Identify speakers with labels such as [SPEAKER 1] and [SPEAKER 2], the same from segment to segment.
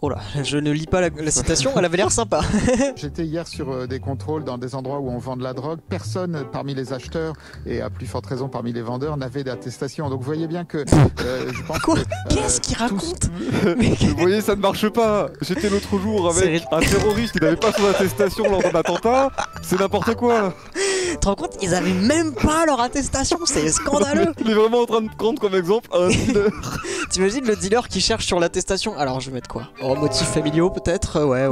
[SPEAKER 1] Oh là, je ne lis pas la citation, elle avait l'air sympa.
[SPEAKER 2] J'étais hier sur des contrôles dans des endroits où on vend de la drogue. Personne parmi les acheteurs, et à plus forte raison parmi les vendeurs, n'avait d'attestation. Donc vous voyez bien que je pense
[SPEAKER 1] Quoi?
[SPEAKER 2] que,
[SPEAKER 1] Qu'est-ce qu'il raconte?
[SPEAKER 3] Vous voyez, ça ne marche pas. J'étais l'autre jour avec un terroriste qui n'avait pas son attestation lors d'un attentat. C'est n'importe quoi.
[SPEAKER 1] Tu te rends compte? Ils avaient même pas leur attestation, c'est scandaleux.
[SPEAKER 3] Il est vraiment en train de prendre comme exemple un dealer.
[SPEAKER 1] T'imagines le dealer qui cherche sur l'attestation? Alors je vais mettre quoi? Oh, motifs familiaux peut-être? Ouais.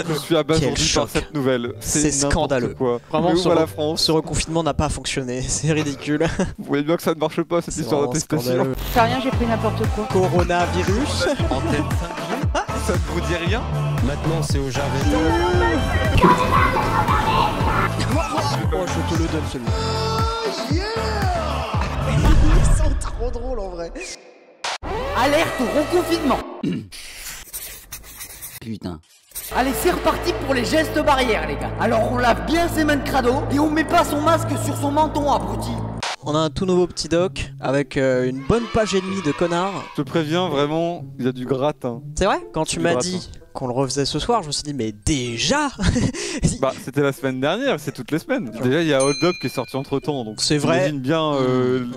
[SPEAKER 3] Je suis abasourdi par cette nouvelle.
[SPEAKER 1] C'est scandaleux.
[SPEAKER 3] Quoi.
[SPEAKER 1] Vraiment,
[SPEAKER 3] la France.
[SPEAKER 1] ce reconfinement n'a pas fonctionné, c'est ridicule.
[SPEAKER 3] Vous voyez bien que ça ne marche pas cette histoire d'attestation.
[SPEAKER 4] T'as rien, j'ai pris n'importe quoi.
[SPEAKER 1] Coronavirus.
[SPEAKER 3] Antenne 5G. Ça ne vous dit rien?
[SPEAKER 5] Maintenant c'est au Jarvet.
[SPEAKER 1] Oh, je te le donne celui-là. Ils sont trop drôles en vrai.
[SPEAKER 4] Alerte au reconfinement.
[SPEAKER 6] Putain.
[SPEAKER 4] Allez, c'est reparti pour les gestes barrières, les gars. Alors on lave bien ses mains de crado et on met pas son masque sur son menton, abruti.
[SPEAKER 1] On a un tout nouveau petit doc avec une bonne page et demie de connards.
[SPEAKER 3] Je te préviens, vraiment, il y a du gratin.
[SPEAKER 1] C'est vrai? Quand tu m'as dit qu'on le refaisait ce soir, je me suis dit mais déjà.
[SPEAKER 3] Bah c'était la semaine dernière, c'est toutes les semaines. Déjà il y a Hold Up qui est sorti entre temps, donc
[SPEAKER 1] c'est vrai.
[SPEAKER 3] J'imagine bien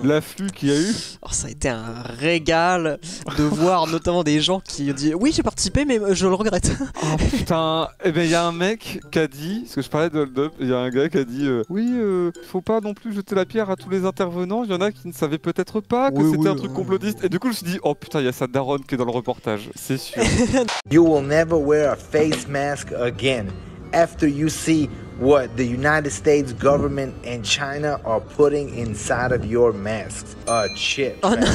[SPEAKER 3] l'afflux qu'il y a eu.
[SPEAKER 1] Oh, ça a été un régal de voir notamment des gens qui ont dit oui j'ai participé mais je le regrette.
[SPEAKER 3] Oh putain, et ben il y a un mec qui a dit, parce que je parlais de Hold Up, il y a un gars qui a dit oui faut pas non plus jeter la pierre à tous les intervenants, il y en a qui ne savaient peut-être pas que c'était un truc complotiste. Et du coup je me suis dit oh putain il y a sa daronne qui est dans le reportage, c'est sûr.
[SPEAKER 7] You will never wear a face mask again after you see what the United States government and China are putting inside of your masks. A chip.
[SPEAKER 1] Oh, no.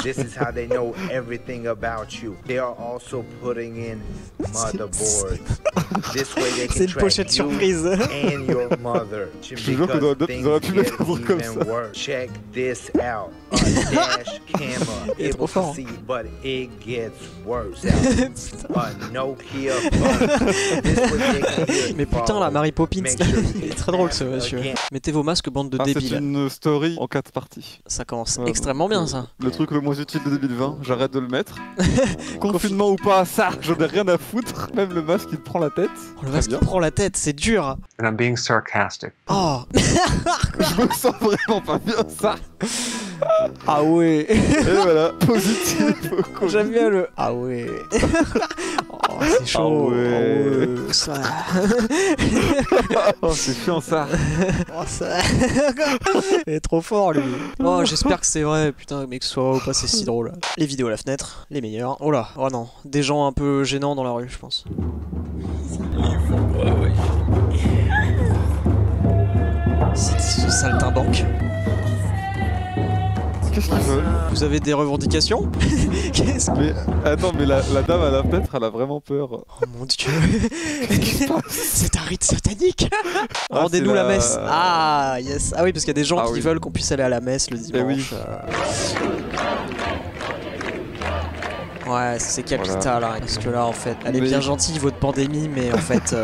[SPEAKER 7] This is how they know everything about you. They are also putting in motherboards. This way they can track you
[SPEAKER 1] surprise.
[SPEAKER 7] and your mother.
[SPEAKER 3] Je te jure que dans Hold Up, ils auraient pu mettre un truc comme ça.
[SPEAKER 7] Check this out. A dash camera.
[SPEAKER 1] Il est trop fort.
[SPEAKER 7] See, but it gets worse. A Nokia phone. This way they can hear
[SPEAKER 1] mais putain la Mary Poppins, il est très drôle ce monsieur. Mettez vos masques bande de débiles.
[SPEAKER 3] C'est une story en 4 parties.
[SPEAKER 1] Ça commence extrêmement bien ça.
[SPEAKER 3] Le truc le moins utile de 2020, j'arrête de le mettre. Confinement ou pas, ça, j'en ai rien à foutre. Même le masque il prend la tête.
[SPEAKER 1] Oh, le masque il prend la tête, c'est dur.
[SPEAKER 5] And I'm being sarcastic.
[SPEAKER 1] Oh.
[SPEAKER 3] Je me sens vraiment pas bien ça.
[SPEAKER 1] Ah ouais.
[SPEAKER 3] Et voilà, positif.
[SPEAKER 1] J'aime bien le ah ouais. Oh c'est chaud.
[SPEAKER 3] Ah ouais.
[SPEAKER 1] Oh, ça.
[SPEAKER 3] Oh c'est chiant ça.
[SPEAKER 1] Oh ça. Il est trop fort lui. Oh j'espère que c'est vrai, putain mais que ce soit ou pas c'est si drôle. Les vidéos à la fenêtre, les meilleures. Oh là, oh non, des gens un peu gênants dans la rue je pense. C'est ce saltimbanque.
[SPEAKER 3] Qu'est-ce qu'ils veulent?
[SPEAKER 1] Vous avez des revendications?
[SPEAKER 3] Mais attends, mais la dame à la fenêtre, elle a vraiment peur.
[SPEAKER 1] Oh mon dieu. C'est un rite satanique. Rendez-nous la messe. Ah yes. Ah oui parce qu'il y a des gens qui veulent qu'on puisse aller à la messe le dimanche.
[SPEAKER 3] Oui.
[SPEAKER 1] Ouais, c'est capital, hein, parce que là, en fait, elle est bien gentille, votre pandémie, mais en fait,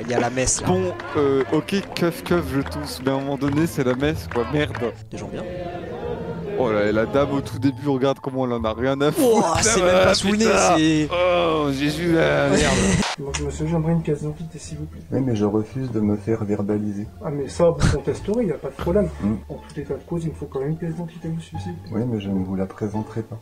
[SPEAKER 1] il y a la messe, là.
[SPEAKER 3] Bon, ok, keuf, je tousse, mais à un moment donné, c'est la messe, quoi, merde.
[SPEAKER 1] Des gens bien.
[SPEAKER 3] Oh là, et la dame au tout début, regarde comment elle en a rien à foutre.
[SPEAKER 1] Oh, c'est même pas sous le nez, c'est...
[SPEAKER 3] Oh, Jésus, la merde.
[SPEAKER 8] Bonjour monsieur, j'aimerais une case d'identité s'il vous plaît.
[SPEAKER 9] Oui, mais je refuse de me faire verbaliser.
[SPEAKER 8] Ah mais ça, vous contesterez, il n'y a pas de problème. En tout état de cause, il me faut quand même une pièce d'identité, monsieur.
[SPEAKER 9] Oui, mais je ne vous la présenterai pas.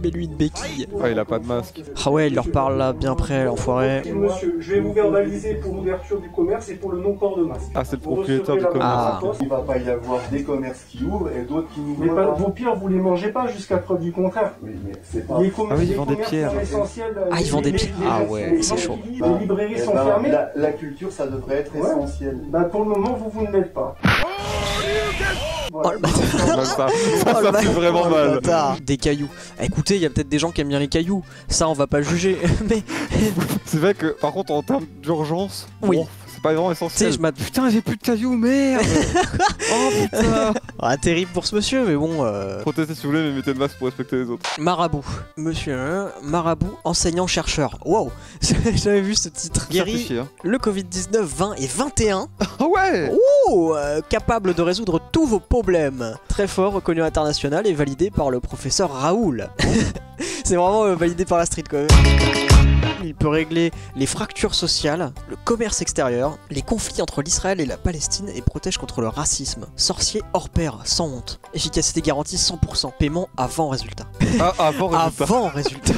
[SPEAKER 1] Mais lui, une béquille.
[SPEAKER 3] Ah, il a pas de masque.
[SPEAKER 1] Ah ouais, il leur parle là, bien près, l'enfoiré.
[SPEAKER 8] Monsieur, je vais vous verbaliser pour l'ouverture du commerce et pour le non-port de masque.
[SPEAKER 3] Ah, c'est le propriétaire du commerce.
[SPEAKER 9] Il va pas y avoir des commerces qui ouvrent et d'autres qui n'ouvrent
[SPEAKER 8] pas.
[SPEAKER 9] pas.
[SPEAKER 8] Vos pires, vous les mangez pas jusqu'à preuve du contraire.
[SPEAKER 9] Oui, mais c'est pas...
[SPEAKER 3] Ah oui, ils vendent des pierres.
[SPEAKER 1] Ah, ils vendent des pierres. Ah ouais, c'est chaud.
[SPEAKER 8] Les librairies sont fermées.
[SPEAKER 9] La culture, ça devrait être essentiel.
[SPEAKER 8] Bah pour le moment, vous ne l'êtes pas.
[SPEAKER 1] Oh le bâtard.
[SPEAKER 3] Ça fait vraiment mal.
[SPEAKER 1] Des cailloux. Écoutez, il y a peut-être des gens qui aiment bien les cailloux. Ça, on va pas le juger. Mais
[SPEAKER 3] c'est vrai que, par contre, en termes d'urgence,
[SPEAKER 1] oui.
[SPEAKER 3] Bon, c'est pas vraiment essentiel.
[SPEAKER 1] Tu sais,
[SPEAKER 3] Putain, j'ai plus de cailloux, merde. Oh putain.
[SPEAKER 1] Ah, terrible pour ce monsieur, mais bon.
[SPEAKER 3] Protestez si vous voulez, mais mettez le masque pour respecter les autres.
[SPEAKER 1] Marabout. Monsieur Marabout, enseignant-chercheur. Wow. J'avais vu ce titre. Guéri le Covid-19 20 et 21.
[SPEAKER 3] Ah ouais.
[SPEAKER 1] Capable de résoudre tous vos problèmes. Très fort, reconnu international et validé par le professeur Raoul. C'est vraiment validé par la street quand même. Il peut régler les fractures sociales, le commerce extérieur, les conflits entre l'Israël et la Palestine et protège contre le racisme. Sorcier hors pair, sans honte. Efficacité garantie 100%. Paiement avant résultat.
[SPEAKER 3] Ah, avant résultat.
[SPEAKER 1] Avant résultat.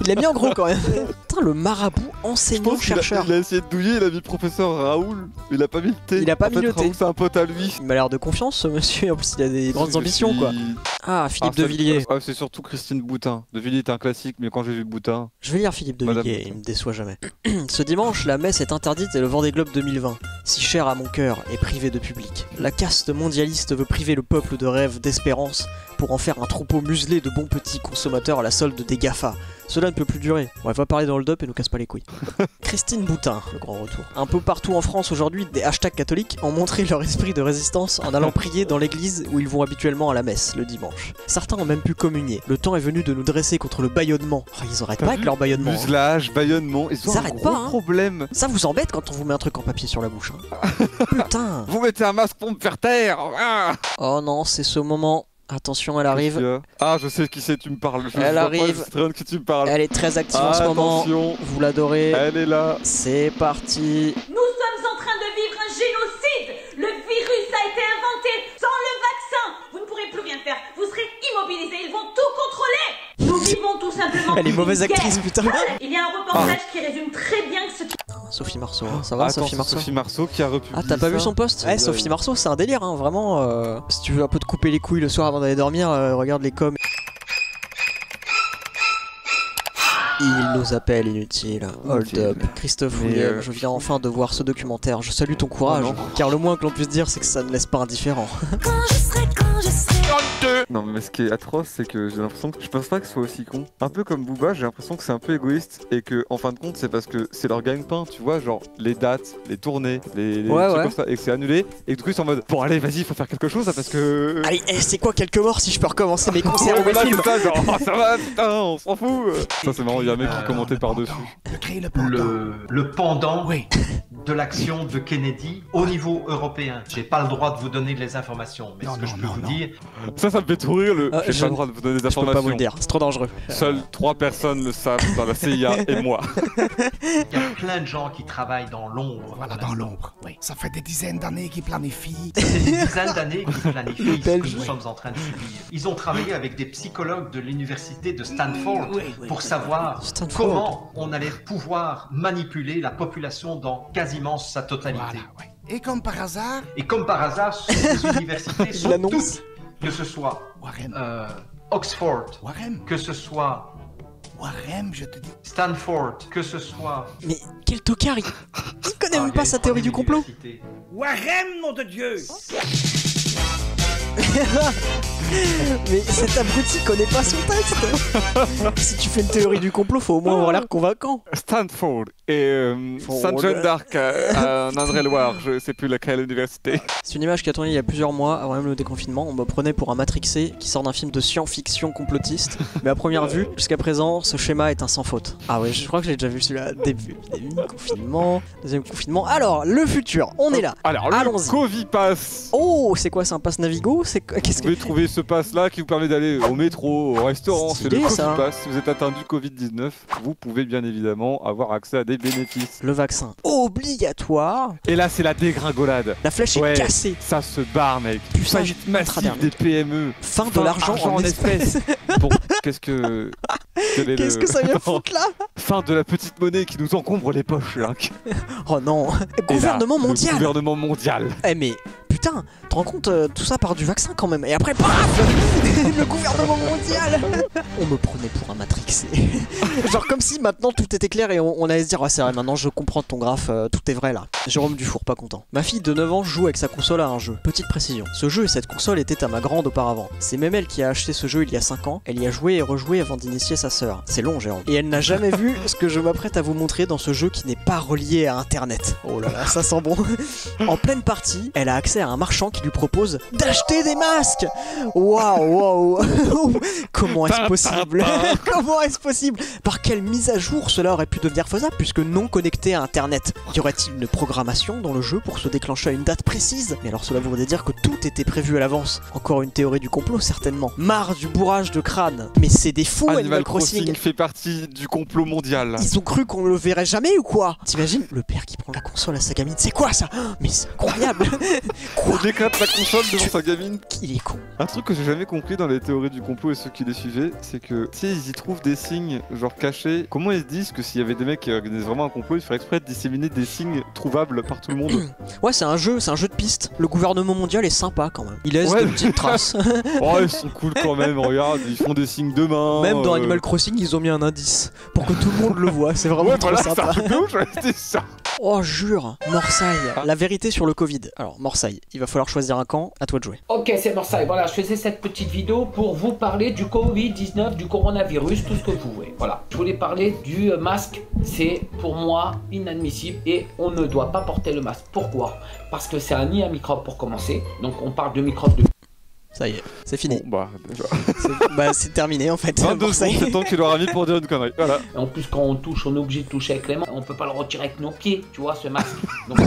[SPEAKER 1] Il l'a mis en gros quand même. Putain, le marabout enseignant-chercheur.
[SPEAKER 3] Il a essayé de douiller, il a mis professeur Raoul. Il a pas mis le T.
[SPEAKER 1] Il a pas mis le T.
[SPEAKER 3] Raoul, c'est un pote à lui.
[SPEAKER 1] Il m'a l'air de confiance ce monsieur. En plus, il a des grandes ambitions quoi. Ah, Philippe de Villiers.
[SPEAKER 3] Ah, c'est surtout Christine Boutin. De Villiers est un classique, mais quand j'ai vu Boutin.
[SPEAKER 1] Je vais lire Philippe de Villiers, il me déçoit jamais. Ce dimanche, la messe est interdite et le Vendée Globe 2020, si cher à mon cœur, est privé de public. La caste mondialiste veut priver le peuple de rêves, d'espérance, pour en faire un troupeau muselé de bons petits consommateurs à la solde des GAFA. Cela ne peut plus durer. On va parler dans le up et nous casse pas les couilles. Christine Boutin, le grand retour. Un peu partout en France aujourd'hui, des hashtags catholiques ont montré leur esprit de résistance en allant prier dans l'église où ils vont habituellement à la messe, le dimanche. Certains ont même pu communier. Le temps est venu de nous dresser contre le bâillonnement. Oh, ils arrêtent pas avec leur bâillonnement.
[SPEAKER 3] Muselage, bâillonnement, ils ont un gros problème.
[SPEAKER 1] Ça vous embête quand on vous met un truc en papier sur la bouche. Hein. Putain.
[SPEAKER 3] Vous mettez un masque pour me faire taire.
[SPEAKER 1] Oh non, c'est ce moment. Attention, elle arrive.
[SPEAKER 3] Ah, je sais qui c'est, tu me parles.
[SPEAKER 1] Elle arrive.
[SPEAKER 3] C'est très bien que tu me parles.
[SPEAKER 1] Elle est très active en ce moment. Vous l'adorez.
[SPEAKER 3] Elle est là.
[SPEAKER 1] C'est parti.
[SPEAKER 6] Nous sommes en train de vivre un génocide. Le virus a été inventé sans le vaccin. Vous ne pourrez plus rien faire. Vous serez immobilisés. Ils vont tout contrôler. Nous vivons tout simplement.
[SPEAKER 1] Elle est mauvaise actrice, putain.
[SPEAKER 6] Il y a un reportage qui résume très bien ce qui...
[SPEAKER 1] Sophie Marceau, ça va?
[SPEAKER 3] Attends,
[SPEAKER 1] Sophie Marceau.
[SPEAKER 3] Sophie Marceau qui a republié.
[SPEAKER 1] Ah, t'as pas vu son post? Ouais, Sophie Marceau, c'est un délire, hein, vraiment. Si tu veux un peu te couper les couilles le soir avant d'aller dormir, regarde les coms. Il nous appelle inutile. Hold up. Christophe William, je viens enfin de voir ce documentaire. Je salue ton courage, car le moins que l'on puisse dire, c'est que ça ne laisse pas indifférent.
[SPEAKER 3] Non, mais ce qui est atroce, c'est que j'ai l'impression que je pense pas que ce soit aussi con. Un peu comme Booba, j'ai l'impression que c'est un peu égoïste et que, en fin de compte, c'est parce que c'est leur gagne-pain, tu vois, genre les dates, les tournées, les trucs comme ça, et que c'est annulé. Et du coup, ils sont en mode bon, allez, vas-y, faut faire quelque chose là parce que.
[SPEAKER 1] Allez, c'est quoi quelques morts si je peux recommencer mes concerts ou mes films?
[SPEAKER 3] Ça, genre, oh, ça va, putain, on s'en fout. Ça, c'est marrant, il y a un mec qui commentait par-dessus.
[SPEAKER 10] Le pendant de l'action de Kennedy au niveau européen. J'ai pas le droit de vous donner les informations, mais ce que je peux vous dire.
[SPEAKER 3] Ça me fait tout rire le. J'ai pas le droit de vous donner des informations.
[SPEAKER 1] Je peux pas vous le dire, c'est trop dangereux.
[SPEAKER 3] Seules 3 personnes le savent dans la CIA et moi.
[SPEAKER 10] Il y a plein de gens qui travaillent dans l'ombre.
[SPEAKER 11] Voilà, dans l'ombre, oui. Ça fait des dizaines d'années qu'ils planifient.
[SPEAKER 10] Ça fait des dizaines d'années qu'ils planifient ce que nous sommes en train de subir. Ils ont travaillé avec des psychologues de l'université de Stanford pour savoir comment on allait pouvoir manipuler la population dans quasiment sa totalité.
[SPEAKER 11] Voilà, Et comme par hasard...
[SPEAKER 10] ces universités sont toutes, que ce soit Oxford, que ce soit
[SPEAKER 11] Warren, je te dis.
[SPEAKER 10] Stanford, que ce soit...
[SPEAKER 1] Mais quel tocard, il connaît même pas sa théorie du complot.
[SPEAKER 11] Warren, nom de Dieu.
[SPEAKER 1] Mais cet abruti connaît pas son texte. Si tu fais une théorie du complot, faut au moins avoir l'air convaincant.
[SPEAKER 3] Stanford et Saint John d'Arc en Indre-et-Loire, je sais plus laquelle université.
[SPEAKER 1] C'est une image qui a tourné il y a plusieurs mois, avant même le déconfinement. On me prenait pour un matrixé qui sort d'un film de science-fiction complotiste. Mais à première vue, jusqu'à présent, ce schéma est un sans faute. Ah ouais, je crois que j'ai déjà vu celui-là. Début confinement, deuxième confinement. Alors, le futur, on est là.
[SPEAKER 3] Alors, le Covipass.
[SPEAKER 1] Oh, c'est quoi, c'est un pass Navigo? Qu'est-ce que...
[SPEAKER 3] Vous pouvez trouver ce pass-là qui vous permet d'aller au métro, au restaurant. C'est le Covipass. Si vous êtes atteint du Covid-19, vous pouvez bien évidemment avoir accès à des bénéfices.
[SPEAKER 1] Le vaccin obligatoire.
[SPEAKER 3] Et là, c'est la dégringolade.
[SPEAKER 1] La flèche est cassée.
[SPEAKER 3] Ça se barre, mec.
[SPEAKER 1] Puissance
[SPEAKER 3] massive des PME.
[SPEAKER 1] Fin de l'argent en espèces.
[SPEAKER 3] Bon, qu'est-ce que
[SPEAKER 1] ça vient foutre là?
[SPEAKER 3] Fin de la petite monnaie qui nous encombre les poches, Link.
[SPEAKER 1] Oh non. Gouvernement mondial.
[SPEAKER 3] Gouvernement mondial.
[SPEAKER 1] Eh mais putain, tu te rends compte, tout ça part du vaccin quand même. Et après, paf, le gouvernement mondial. On me prenait pour un matrixé. Genre comme si maintenant tout était clair et on allait se dire, ah c'est vrai, maintenant je comprends ton graphe, tout est vrai là. Jérôme Dufour, pas content. Ma fille de 9 ans joue avec sa console à un jeu. Petite précision, ce jeu et cette console étaient à ma grande auparavant. C'est même elle qui a acheté ce jeu il y a 5 ans. Elle y a joué et rejoué avant d'initier sa sœur. C'est long, Jérôme. Et elle n'a jamais vu ce que je m'apprête à vous montrer dans ce jeu qui n'est pas relié à internet. Oh là là, ça sent bon. En pleine partie, elle a accès à un marchand qui lui propose d'acheter des masques. Waouh. Comment est-ce possible? Comment est-ce possible? Par quelle mise à jour cela aurait pu devenir faisable puisque non connecté à internet? Y aurait-il une programmation dans le jeu pour se déclencher à une date précise? Mais alors cela voudrait dire que tout était prévu à l'avance. Encore une théorie du complot certainement. Marre du bourrage de crâne. Mais c'est des fous.
[SPEAKER 3] Animal Crossing fait partie du complot mondial.
[SPEAKER 1] Ils ont cru qu'on le verrait jamais ou quoi? T'imagines le père qui prend la console à sa gamine? C'est quoi ça? Mais c'est incroyable.
[SPEAKER 3] On éclate la console devant sa gamine.
[SPEAKER 1] Il est con.
[SPEAKER 3] Un truc que j'ai jamais compris dans les théories du complot et ceux qui les suivaient, c'est que tu sais, ils y trouvent des signes genre cachés. Comment ils se disent que s'il y avait des mecs qui organisaient vraiment un complot, ils feraient exprès de disséminer des signes trouvables par tout le monde?
[SPEAKER 1] Ouais, c'est un jeu de piste. Le gouvernement mondial est sympa quand même. Il laisse des petites traces.
[SPEAKER 3] Oh, ils sont cool quand même, regarde, ils font des signes de main.
[SPEAKER 1] Même dans Animal Crossing, ils ont mis un indice pour que tout le monde le voit. C'est vraiment trop sympa.
[SPEAKER 3] Ça.
[SPEAKER 1] Oh, jure, Morsaille. La vérité sur le Covid. Alors, Morsaille, il va falloir choisir un camp, à toi de jouer.
[SPEAKER 12] Ok, c'est Morsaille. Voilà, je faisais cette petite vidéo pour vous parler du Covid-19, du coronavirus, tout ce que vous voulez. Voilà, je voulais parler du masque. C'est pour moi inadmissible et on ne doit pas porter le masque. Pourquoi? Parce que c'est un nid à microbes pour commencer. Donc on parle de microbes de...
[SPEAKER 1] Ça y est, c'est fini.
[SPEAKER 3] Bon, déjà.
[SPEAKER 1] C'est terminé en fait.
[SPEAKER 3] 22 secondes, c'est le temps que tu leur as mis pour dire une connerie. Voilà.
[SPEAKER 12] En plus, quand on touche, on est obligé de toucher avec les mains. On peut pas le retirer avec nos pieds, tu vois, ce masque. Donc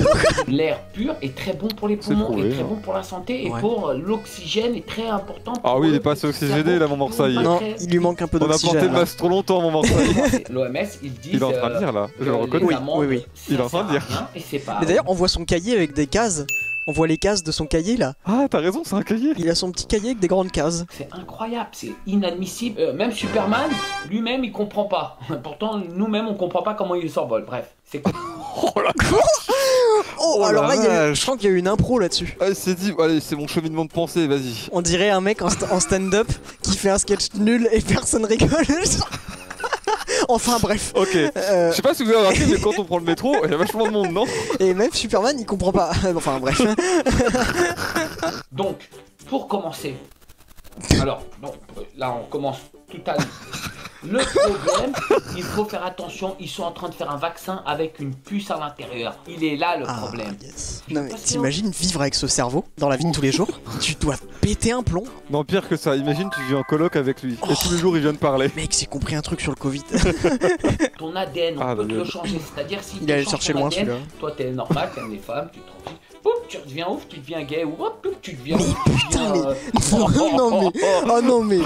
[SPEAKER 12] l'air pur est très bon pour les poumons,
[SPEAKER 3] prouvé,
[SPEAKER 12] est très bon pour la santé et pour l'oxygène est très important.
[SPEAKER 3] Ah oui, il est pas assez oxygéné là, mon Morsaille.
[SPEAKER 1] Non, il lui manque un peu d'oxygène.
[SPEAKER 3] On a porté le masque trop longtemps, mon Morsaille.
[SPEAKER 12] L'OMS, ils disent.
[SPEAKER 3] Il est en train de dire là, je le reconnais.
[SPEAKER 1] Oui.
[SPEAKER 12] Il
[SPEAKER 3] est en train de dire.
[SPEAKER 1] Mais d'ailleurs, on voit son cahier avec des cases. On voit les cases de son cahier là.
[SPEAKER 3] Ah, t'as raison, c'est un cahier.
[SPEAKER 1] Il a son petit cahier avec des grandes cases.
[SPEAKER 12] C'est incroyable, c'est inadmissible. Même Superman, lui-même, il comprend pas. Pourtant, nous-mêmes, on comprend pas comment il s'envole. Bref, c'est cool.
[SPEAKER 3] Oh la
[SPEAKER 1] Oh, alors là, je sens qu'il y a eu une impro là-dessus.
[SPEAKER 3] Ah, il s'est dit, allez, c'est mon cheminement de pensée, vas-y.
[SPEAKER 1] On dirait un mec en stand-up qui fait un sketch nul et personne rigole. Enfin bref.
[SPEAKER 3] Ok. Je sais pas si vous avez remarqué, mais quand on prend le métro, il y a vachement de monde, non?
[SPEAKER 1] Et même Superman, il comprend pas. Enfin bref.
[SPEAKER 12] Donc, pour commencer. Alors, donc, là on commence tout à l'heure. Le problème, il faut faire attention, ils sont en train de faire un vaccin avec une puce à l'intérieur. Il est là le problème.
[SPEAKER 1] Yes. Non mais t'imagines vivre avec ce cerveau dans la vie de tous les jours? Tu dois péter un plomb.
[SPEAKER 3] Non, pire que ça, imagine tu vis en coloc avec lui et tous les jours il vient de parler.
[SPEAKER 1] Mec, j'ai compris un truc sur le Covid.
[SPEAKER 12] Ton ADN, on peut te le changer, c'est-à-dire si
[SPEAKER 1] il allait chercher loin celui-là.
[SPEAKER 12] Toi t'es normal, t'aimes les femmes, tu te trouves. Poup, tu deviens ouf, tu deviens gay, ou hop, tu deviens ouf.
[SPEAKER 1] Putain, non mais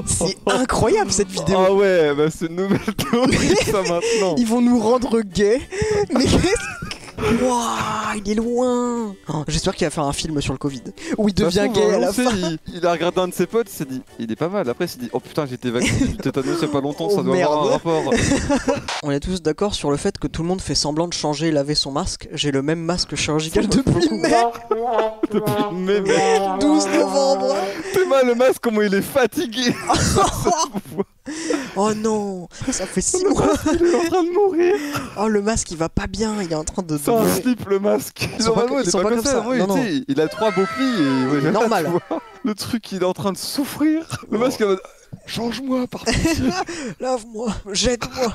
[SPEAKER 1] c'est incroyable cette vidéo.
[SPEAKER 3] Ah ouais, bah c'est une nouvelle théorie ça maintenant.
[SPEAKER 1] Ils vont nous rendre gays. Mais Wouah, il est loin. J'espère qu'il va faire un film sur le Covid où il devient gay à la fin.
[SPEAKER 3] Il a regardé un de ses potes, il s'est dit, il est pas mal. Après, il s'est dit, oh putain, j'ai été vacciné du tétanos il y a pas longtemps, ça doit avoir un rapport.
[SPEAKER 1] On est tous d'accord sur le fait que tout le monde fait semblant de changer et laver son masque. J'ai le même masque chirurgical depuis mai.
[SPEAKER 3] Depuis mai, mec.
[SPEAKER 1] 12 novembre.
[SPEAKER 3] T'es mal le masque, comment il est fatigué.
[SPEAKER 1] Oh non, ça fait 6 mois.
[SPEAKER 3] Il est en train de mourir.
[SPEAKER 1] Oh, le masque il va pas bien, il est en train de...
[SPEAKER 3] C'est un slip le masque.
[SPEAKER 1] Ils sont pas comme ça.
[SPEAKER 3] Ouais, non. Il a 3 beaux plis et... Ouais,
[SPEAKER 1] normal.
[SPEAKER 3] Le truc il est en train de souffrir. Le masque il va... Change-moi par pitié.
[SPEAKER 1] Lave-moi, jette-moi.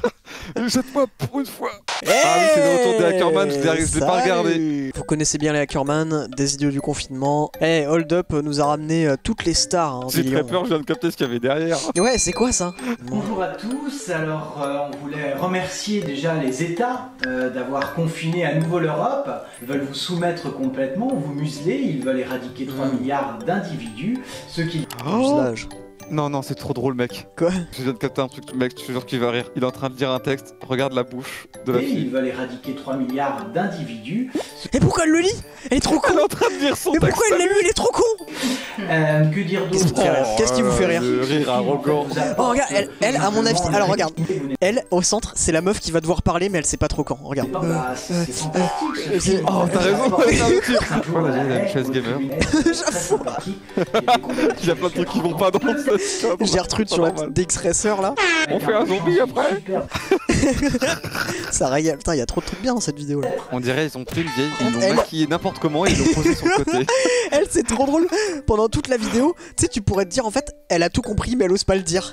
[SPEAKER 3] Jette-moi pour une fois. Ah oui, c'est le retour des Hackerman, je l'ai pas regardé.
[SPEAKER 1] Vous connaissez bien les Hackerman, des idiots du confinement. Hold Up nous a ramené toutes les stars.
[SPEAKER 3] J'ai très peur, je viens de capter ce qu'il y avait derrière.
[SPEAKER 1] Et ouais, c'est quoi ça?
[SPEAKER 13] Bonjour à tous, alors on voulait remercier déjà les États d'avoir confiné à nouveau l'Europe. Ils veulent vous soumettre complètement, vous museler, ils veulent éradiquer 3 milliards d'individus. Ceux qui...
[SPEAKER 3] Non, c'est trop drôle, mec.
[SPEAKER 1] Quoi?
[SPEAKER 3] Je viens de capter un truc, mec, je te jure qu'il va rire. Il est en train de dire un texte, regarde la bouche de la fille.
[SPEAKER 13] Ils veulent éradiquer 3 milliards d'individus.
[SPEAKER 1] Et pourquoi elle le lit? Elle est trop con.
[SPEAKER 3] Elle est en train de dire son texte.
[SPEAKER 1] Mais pourquoi elle l'a lu? Elle est trop con.
[SPEAKER 13] Que dire d'autre?
[SPEAKER 1] Qu'est-ce qui vous fait rire?
[SPEAKER 3] Le rire arrogant.
[SPEAKER 1] Oh regarde, elle à mon avis, alors regarde, elle au centre, c'est la meuf qui va devoir parler mais elle sait pas trop quand, regarde.
[SPEAKER 3] Oh t'as raison, voilà, il a une chaise gamer.
[SPEAKER 1] J'avoue.
[SPEAKER 3] Il y a plein de trucs qui vont pas dans cette
[SPEAKER 1] Gertrude sur la petite DX-Racer là.
[SPEAKER 3] On fait un zombie après.
[SPEAKER 1] Ça régale, putain, il y a trop de trucs bien dans cette vidéo là.
[SPEAKER 3] On dirait ils ont pris une vieille, ils l'ont maquillée n'importe comment et ils l'ont posée sur le côté.
[SPEAKER 1] Elle, c'est trop drôle. Pendant toute la vidéo, tu sais, tu pourrais te dire en fait, elle a tout compris mais elle ose pas le dire.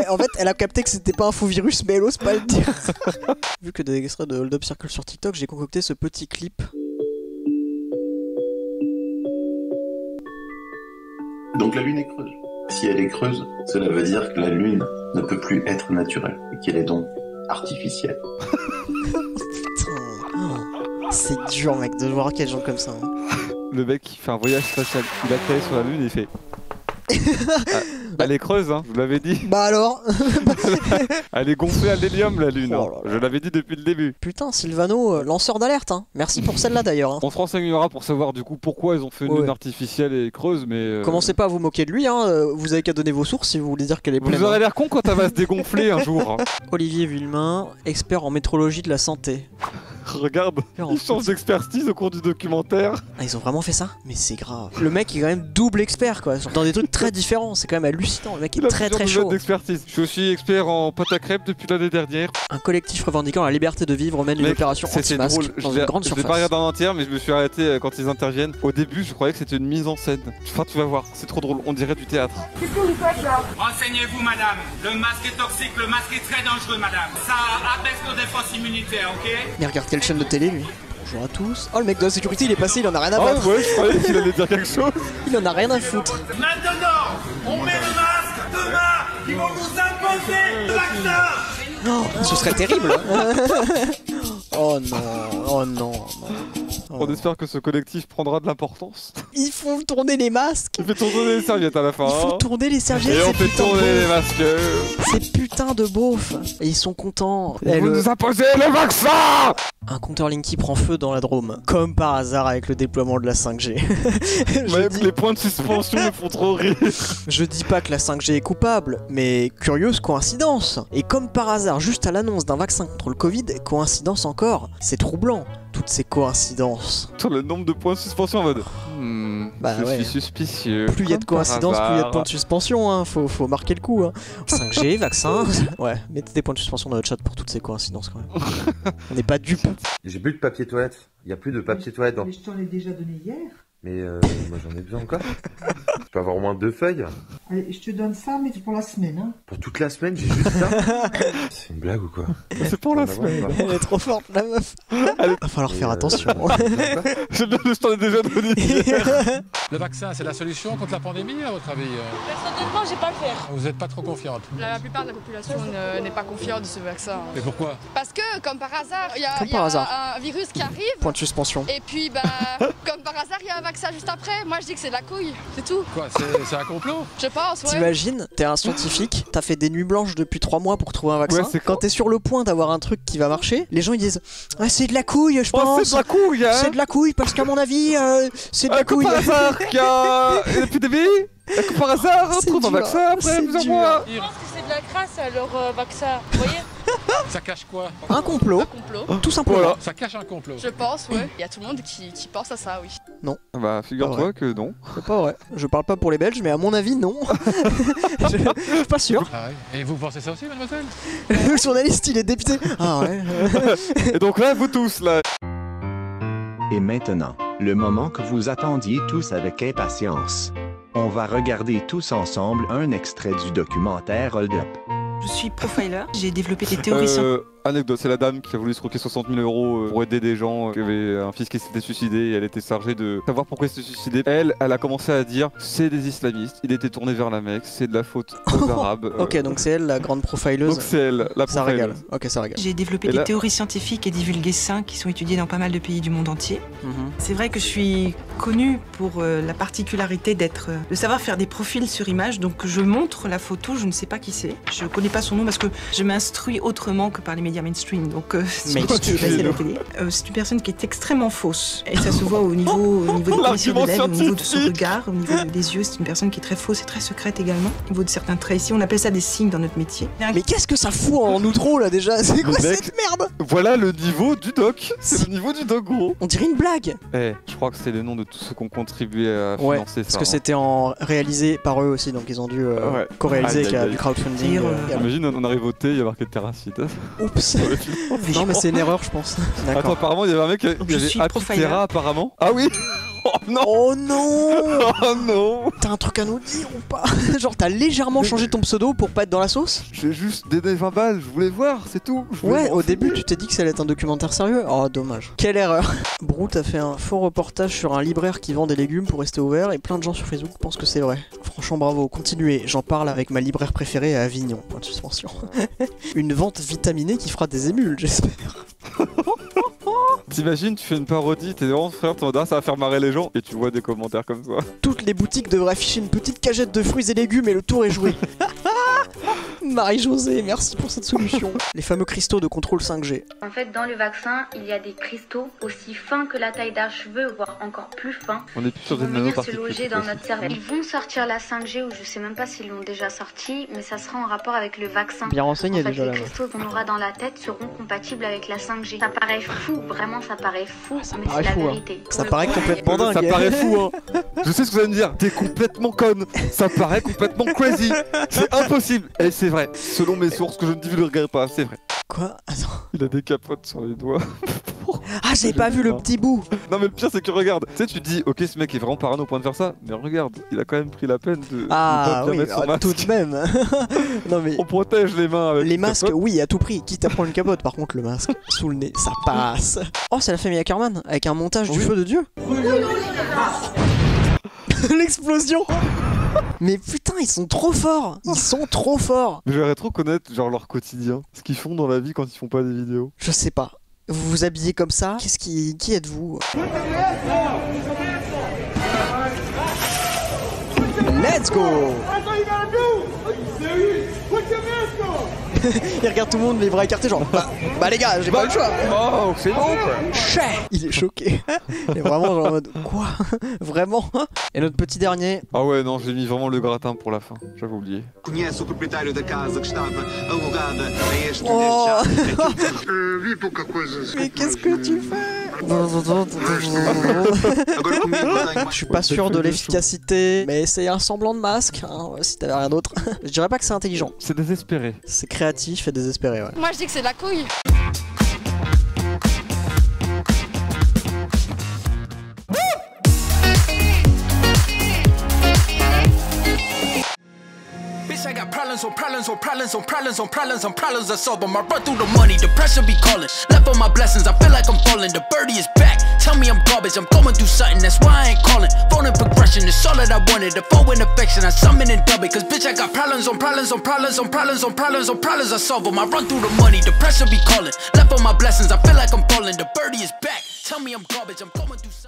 [SPEAKER 1] En fait, elle a capté que c'était pas un faux virus mais elle ose pas le dire. Vu que des extraits de Hold Up circulent sur TikTok, j'ai concocté ce petit clip.
[SPEAKER 14] Donc la Lune est creuse. Si elle est creuse, cela veut dire que la Lune ne peut plus être naturelle et qu'elle est donc artificielle.
[SPEAKER 1] Putain, c'est dur mec de voir qu'il y a des gens comme ça. Hein.
[SPEAKER 3] Le mec qui fait un voyage spatial, il atterrit sur la Lune et il fait... Elle est creuse, hein, je vous l'avais dit.
[SPEAKER 1] Bah alors.
[SPEAKER 3] Elle est gonflée à l'hélium la Lune, hein. Je l'avais dit depuis le début.
[SPEAKER 1] Putain, Sylvano, lanceur d'alerte, hein. Merci pour celle-là d'ailleurs. Hein.
[SPEAKER 3] On se renseignera pour savoir du coup pourquoi ils ont fait une lune artificielle et creuse, mais...
[SPEAKER 1] Commencez pas à vous moquer de lui, hein. Vous avez qu'à donner vos sources si vous voulez dire qu'elle est pleine.
[SPEAKER 3] Vous aurez l'air con quand elle va se dégonfler un jour.
[SPEAKER 1] Olivier Villemain, expert en métrologie de la santé.
[SPEAKER 3] Regarde, il change d'expertise au cours du documentaire.
[SPEAKER 1] Ah, ils ont vraiment fait ça? Mais c'est grave. Le mec est quand même double expert quoi, dans des trucs très différents, c'est quand même hallucinant. Le mec est très chaud.
[SPEAKER 3] d'expertise. Je suis aussi expert en pâte à crêpes depuis l'année dernière.
[SPEAKER 1] Un collectif revendiquant la liberté de vivre mène une opération anti-masque dans une grande surface.
[SPEAKER 3] Je vais pas regarder en entière, mais je me suis arrêté quand ils interviennent. Au début, je croyais que c'était une mise en scène. Enfin, tu vas voir, c'est trop drôle, on dirait du théâtre.
[SPEAKER 15] Qu'est-ce que vous faites là? Renseignez-vous, madame. Le masque est toxique, le masque est très dangereux, madame. Ça abaisse nos défenses immunitaires, ok?
[SPEAKER 1] Mais regarde quelle chaîne de télé lui. Bonjour à tous. Oh le mec de la sécurité il est passé, il en a rien à battre.
[SPEAKER 3] Oh ouais, je croyais qu'il allait dire quelque chose.
[SPEAKER 1] Il en a rien à foutre.
[SPEAKER 15] Maintenant, on met le masque. Demain, ils vont nous imposer le vaccin.
[SPEAKER 1] Non, ce serait terrible. Oh non, oh non, non.
[SPEAKER 3] On espère que ce collectif prendra de l'importance.
[SPEAKER 1] Ils font tourner les masques.
[SPEAKER 3] Il fait tourner les serviettes à la fin.
[SPEAKER 1] Ils font tourner les serviettes.
[SPEAKER 3] Et on fait tourner les masques.
[SPEAKER 1] C'est putain de beauf. Et ils sont contents.
[SPEAKER 3] Vous nous imposez le vaccin.
[SPEAKER 1] Un compteur Linky prend feu dans la Drôme, comme par hasard avec le déploiement de la 5G.
[SPEAKER 3] Les points de suspension me font trop rire.
[SPEAKER 1] Je dis pas que la 5G est coupable, mais curieuse coïncidence. Et comme par hasard, juste à l'annonce d'un vaccin contre le Covid, coïncidence encore, c'est troublant. Toutes ces coïncidences.
[SPEAKER 3] Sur le nombre de points de suspension en mode...
[SPEAKER 1] Bah
[SPEAKER 3] je suis suspicieux.
[SPEAKER 1] Plus il y a de coïncidences, plus il y a de points de suspension, hein. Faut marquer le coup. Hein. 5G, vaccin... Ouais, mettez des points de suspension dans le chat pour toutes ces coïncidences quand même. On n'est pas dupes.
[SPEAKER 16] J'ai plus de papier toilette. Il y a plus de papier toilette dans...
[SPEAKER 8] Mais je t'en ai déjà donné hier.
[SPEAKER 16] Mais moi j'en ai besoin encore. Je peux avoir au moins 2 feuilles.
[SPEAKER 8] Allez, je te donne ça, mais pour la semaine. Hein.
[SPEAKER 16] Pour toute la semaine, j'ai juste ça. C'est une blague ou quoi?
[SPEAKER 3] C'est pour la semaine.
[SPEAKER 1] Elle est trop forte la meuf. Va falloir faire attention.
[SPEAKER 3] Je t'en ai déjà donné.
[SPEAKER 17] Le vaccin, c'est la solution contre la pandémie à votre avis?
[SPEAKER 18] Personnellement, j'ai pas le faire.
[SPEAKER 17] Vous n'êtes pas trop confiante?
[SPEAKER 18] La plupart de la population n'est pas confiante de ce vaccin.
[SPEAKER 17] Et pourquoi?
[SPEAKER 18] Parce que, comme par hasard, il y a un virus qui arrive.
[SPEAKER 1] Point de suspension.
[SPEAKER 18] Et puis, bah, comme par hasard, il y a un vaccin juste après. Moi, je dis que c'est de la couille, c'est tout.
[SPEAKER 17] Quoi, c'est un complot?
[SPEAKER 18] Je pense, ouais.
[SPEAKER 1] T'imagines, t'es un scientifique, t'as fait des nuits blanches depuis 3 mois pour trouver un vaccin. Ouais, quand t'es sur le point d'avoir un truc qui va marcher, les gens ils disent ah, c'est de la couille, je pense.
[SPEAKER 3] C'est de la couille, hein.
[SPEAKER 1] C'est de la couille parce qu'à mon avis, c'est de la couille.
[SPEAKER 3] Par hasard qu'il y a une épidémie. Par hasard, on trouve un vaccin après plusieurs mois.
[SPEAKER 18] Je pense que c'est de la crasse leur vaccin, vous voyez?
[SPEAKER 17] Ça cache quoi?
[SPEAKER 1] Un complot. Tout simplement.
[SPEAKER 3] Voilà.
[SPEAKER 17] Ça cache un complot.
[SPEAKER 18] Je pense, ouais. Il y a tout le monde qui pense à ça, oui.
[SPEAKER 1] Non.
[SPEAKER 3] Bah, figure-toi que non.
[SPEAKER 1] C'est pas vrai. Je parle pas pour les Belges, mais à mon avis, non. Je suis pas sûr.
[SPEAKER 17] Ah ouais. Et vous pensez ça aussi, mademoiselle?
[SPEAKER 1] Le journaliste, il est dépité. Ah ouais.
[SPEAKER 3] Et donc là, vous tous, là.
[SPEAKER 19] Et maintenant, le moment que vous attendiez tous avec impatience. On va regarder tous ensemble un extrait du documentaire Hold Up.
[SPEAKER 20] Je suis profiler, j'ai développé des théories
[SPEAKER 3] Anecdote, c'est la dame qui a voulu escroquer 60 000 € pour aider des gens qui avaient un fils qui s'était suicidé et elle était chargée de savoir pourquoi il s'était suicidé. Elle a commencé à dire c'est des islamistes, il était tourné vers la Mecque, c'est de la faute aux Arabes.
[SPEAKER 1] Ok, donc c'est elle la grande profileuse.
[SPEAKER 3] Donc c'est elle, la profileuse.
[SPEAKER 1] Ça régale. Ok, ça régale.
[SPEAKER 20] J'ai développé des théories scientifiques et divulgué 5 qui sont étudiées dans pas mal de pays du monde entier. C'est vrai que je suis connue pour la particularité de savoir faire des profils sur image, donc je montre la photo, je ne sais pas qui c'est. Je connais pas son nom parce que je m'instruis autrement que par les médias mainstream. Donc, c'est une personne qui est extrêmement fausse. Et ça se voit au niveau des commissures de lèvres, au niveau de son regard, au niveau des yeux. C'est une personne qui est très fausse et très secrète également. Au niveau de certains traits ici, on appelle ça des signes dans notre métier.
[SPEAKER 1] Mais qu'est-ce que ça fout en outro là déjà? C'est quoi cette merde?
[SPEAKER 3] Voilà le niveau du doc. C'est le niveau du doc, gros.
[SPEAKER 1] On dirait une blague.
[SPEAKER 3] Eh, je crois que c'est le nom de tous ceux qui ont contribué à financer ça.
[SPEAKER 1] Parce que c'était réalisé par eux aussi, donc ils ont dû co-réaliser qu'il y a du crowdfunding.
[SPEAKER 3] Imagine, on arrive au thé, il y a marqué Terracide.
[SPEAKER 1] Oups. Non, mais c'est une erreur, je pense.
[SPEAKER 3] Attends, apparemment, il y avait un mec qui avait Apitera, apparemment. Ah oui. Oh non!
[SPEAKER 1] Oh non!
[SPEAKER 3] Oh non!
[SPEAKER 1] T'as un truc à nous dire ou pas? Genre t'as légèrement changé ton pseudo pour pas être dans la sauce?
[SPEAKER 3] J'ai juste donné 20 balles, je voulais voir, c'est tout.
[SPEAKER 1] Ouais, au début tu t'es dit que ça allait être un documentaire sérieux. Oh dommage. Quelle erreur. Brute a fait un faux reportage sur un libraire qui vend des légumes pour rester ouvert et plein de gens sur Facebook pensent que c'est vrai. Franchement bravo, continuez. J'en parle avec ma libraire préférée à Avignon. Point de suspension. Une vente vitaminée qui fera des émules, j'espère.
[SPEAKER 3] T'imagines, tu fais une parodie, t'es vraiment frère, ça va faire marrer les gens et tu vois des commentaires comme ça.
[SPEAKER 1] Toutes les boutiques devraient afficher une petite cagette de fruits et légumes et le tour est joué. Marie-Josée, merci pour cette solution. Les fameux cristaux de contrôle 5G.
[SPEAKER 6] En fait, dans le vaccin, il y a des cristaux aussi fins que la taille d'un cheveu, voire encore plus fins.
[SPEAKER 3] On est plus sur des nanoparticules.
[SPEAKER 6] Ils vont venir se loger dans notre cerveau. Ils vont sortir la 5G, ou je sais même pas s'ils l'ont déjà sorti, mais ça sera en rapport avec le vaccin.
[SPEAKER 1] Bien renseigné
[SPEAKER 6] en fait,
[SPEAKER 1] déjà là.
[SPEAKER 6] Les cristaux qu'on aura dans la tête seront compatibles avec la 5G. Ça paraît fou, vraiment ça paraît fou, mais c'est la vérité.
[SPEAKER 1] Ça paraît complètement dingue.
[SPEAKER 3] Ça paraît fou, hein. Je sais ce que vous allez me dire, t'es complètement conne. Ça paraît complètement crazy. C'est impossible. Et c'est vrai, selon mes sources que je ne divulguerai pas, c'est vrai.
[SPEAKER 1] Quoi? Attends.
[SPEAKER 3] Il a des capotes sur les doigts.
[SPEAKER 1] Ah, j'ai pas vu le petit bout.
[SPEAKER 3] Non, mais le pire, c'est que regarde. Tu sais, tu te dis, ok, ce mec est vraiment parano au point de faire ça. Mais regarde, il a quand même pris la peine de.
[SPEAKER 1] Ah,
[SPEAKER 3] de
[SPEAKER 1] oui,
[SPEAKER 3] mettre son masque.
[SPEAKER 1] tout de même. Non, mais.
[SPEAKER 3] On protège les mains avec
[SPEAKER 1] les masques, oui, à tout prix. Quitte à prendre une capote, par contre, le masque sous le nez, ça passe. Oh, c'est la famille Ackerman avec un montage du feu de Dieu. L'explosion. Mais putain, ils sont trop forts. Ils sont trop forts.
[SPEAKER 3] Mais j'aimerais trop connaître genre leur quotidien, ce qu'ils font dans la vie quand ils font pas des vidéos.
[SPEAKER 1] Je sais pas. Vous vous habillez comme ça? Qui êtes-vous? Let's go. Il regarde tout le monde les bras écartés genre bah les gars, j'ai pas le choix.
[SPEAKER 3] Oh, c'est bon quoi.
[SPEAKER 1] Il est choqué. Il est vraiment genre en mode quoi? Vraiment? Et notre petit dernier.
[SPEAKER 3] Ah ouais non, j'ai mis vraiment le gratin pour la fin. J'avais oublié.
[SPEAKER 1] Oh. Mais qu'est-ce que tu fais? Je suis pas sûr de l'efficacité, mais c'est un semblant de masque, hein, si t'avais rien d'autre. Je dirais pas que c'est intelligent.
[SPEAKER 3] C'est désespéré.
[SPEAKER 1] C'est créatif et désespéré, ouais.
[SPEAKER 18] Moi je dis que c'est de la couille.
[SPEAKER 11] Bitch, I got problems on problems on problems on problems on problems on problems I solve them. I run through the money, the pressure be calling. Left on my blessings, I feel like I'm falling. The birdie is back. Tell me I'm garbage, I'm going through something, that's why I ain't calling. Phone and progression, it's all that I wanted. The phone and affection, I summon and dub it. Cause bitch, I got problems on problems on problems on problems on problems on problems I solve them. I run through the money, the pressure be calling. Left on my blessings, I feel like I'm falling. The birdie is back. Tell me I'm garbage, I'm going through something.